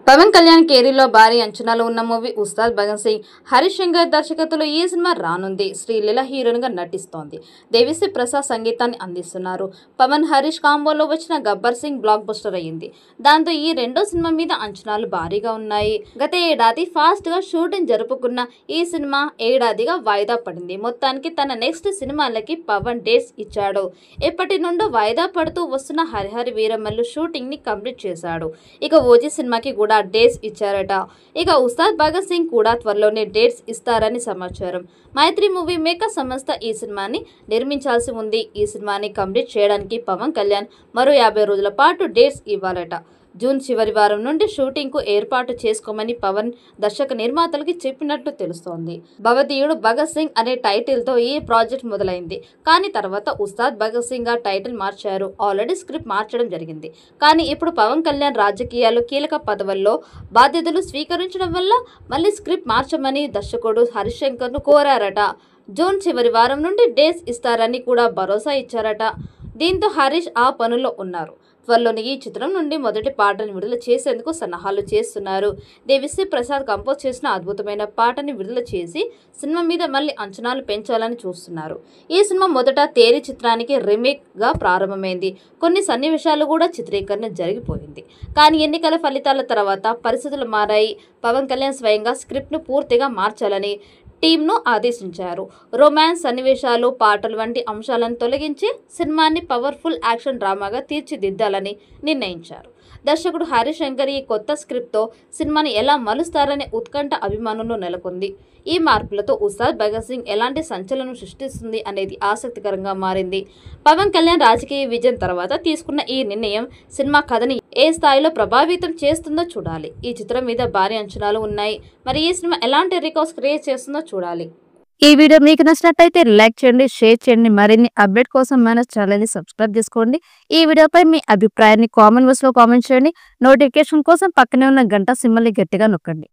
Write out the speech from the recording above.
పవన్ కళ్యాణ్ కెరీర్లో భారీ అంచనాలు ఉన్న మూవీ ఉస్తాద్ భగత్ సింగ్. హరీష్ శంకర్ దర్శకత్వంలో ఈ సినిమా రానుంది. శ్రీలీల హీరోయిన్ గా నటిస్తోంది. దేవిశ్రీ ప్రసాద్ సంగీతాన్ని అందిస్తున్నారు. పవన్ హరీష్ కాంబోలో వచ్చిన గబ్బర్ సింగ్ బ్లాక్ బస్టర్ అయ్యింది. దాంతో ఈ రెండో సినిమా మీద అంచనాలు భారీగా ఉన్నాయి. గత ఏడాది ఫాస్ట్ గా షూటింగ్ జరుపుకున్న ఈ సినిమా ఏడాదిగా వాయిదా పడింది. మొత్తానికి తన నెక్స్ట్ సినిమాలకి పవన్ డేట్స్ ఇచ్చాడు. ఎప్పటి నుండో వాయిదా పడుతూ వస్తున్న హరిహర వీరమల్లు షూటింగ్ ని కంప్లీట్ చేశాడు. ఇక ఓజీ సినిమాకి కూడా డేట్స్ ఇచ్చారట. ఇక ఉస్తాద్ భగత్ సింగ్ కూడా త్వరలోనే డేట్స్ ఇస్తారని సమాచారం. మైత్రి మూవీ మేకర్ సంస్థ ఈ సినిమాని నిర్మించాల్సి ఉంది. ఈ సినిమాని కంప్లీట్ చేయడానికి పవన్ కళ్యాణ్ మరో 50 రోజుల పాటు డేట్స్ ఇవ్వాలట. జూన్ చివరి వారం నుండి షూటింగ్ కు ఏర్పాటు చేసుకోమని పవన్ దర్శక నిర్మాతలకి చెప్పినట్లు తెలుస్తోంది. భవదీయుడు భగత్ సింగ్ అనే టైటిల్ తో ఈ ప్రాజెక్ట్ మొదలైంది. కానీ తర్వాత ఉస్తాద్ భగత్ సింగ్ గా టైటిల్ మార్చారు. ఆల్రెడీ స్క్రిప్ట్ మార్చడం జరిగింది. కానీ ఇప్పుడు పవన్ కళ్యాణ్ రాజకీయాలు కీలక పదవుల్లో బాధ్యతలు స్వీకరించడం వల్ల మళ్ళీ స్క్రిప్ట్ మార్చమని దర్శకుడు హరీష్ శంకర్ ను కోరారట. జూన్ చివరి వారం నుండి డేట్స్ ఇస్తారని కూడా భరోసా ఇచ్చారట. దీంతో హరీష్ ఆ పనుల్లో ఉన్నారు. త్వరలోని ఈ చిత్రం నుండి మొదటి పాటను విడుదల చేసేందుకు సన్నాహాలు చేస్తున్నారు. దేవిశ్రీ ప్రసాద్ కంపోజ్ చేసిన అద్భుతమైన పాటని విడుదల చేసి సినిమా మీద మళ్ళీ అంచనాలు పెంచాలని చూస్తున్నారు. ఈ సినిమా మొదట తేరి చిత్రానికి రీమేక్ గా ప్రారంభమైంది. కొన్ని సన్నివేశాలు కూడా చిత్రీకరణ జరిగిపోయింది. కానీ ఎన్నికల ఫలితాల తర్వాత పరిస్థితులు మారాయి. పవన్ కళ్యాణ్ స్వయంగా స్క్రిప్ట్ ను పూర్తిగా మార్చాలని టీంను ఆదేశించారు. రొమాన్స్ సన్నివేశాలు, పాటలు వంటి అంశాలను తొలగించి సినిమాని పవర్ఫుల్ యాక్షన్ డ్రామాగా తీర్చిదిద్దాలని నిర్ణయించారు. దర్శకుడు హరీష్ శంకర్ ఈ కొత్త స్క్రిప్ట్తో సినిమాని ఎలా మలుస్తారనే ఉత్కంఠ అభిమానుల్లో నెలకొంది. ఈ మార్పులతో ఉస్తాద్ భగత్ సింగ్ ఎలాంటి సంచలనం సృష్టిస్తుంది అనేది ఆసక్తికరంగా మారింది. పవన్ కళ్యాణ్ రాజకీయ విజయం తర్వాత తీసుకున్న ఈ నిర్ణయం సినిమా కథని ఏ స్థాయిలో ప్రభావితం చేస్తుందో చూడాలి. ఈ చిత్రం మీద భారీ అంచనాలు ఉన్నాయి. మరి ఈ సినిమా ఎలాంటి రికార్డ్స్ క్రియేట్ చేస్తుందో చూడాలి. ఈ వీడియో మీకు నచ్చినట్లయితే లైక్ చేయండి, షేర్ చేయండి. మరిన్ని అప్డేట్ కోసం మన ఛానల్ ని సబ్స్క్రైబ్ చేసుకోండి. ఈ వీడియోపై మీ అభిప్రాయాన్ని కామెంట్ బాక్స్ లో కామెంట్ చేయండి. నోటిఫికేషన్ కోసం పక్కనే ఉన్న గంట సింబల్ ని గట్టిగా నొక్కండి.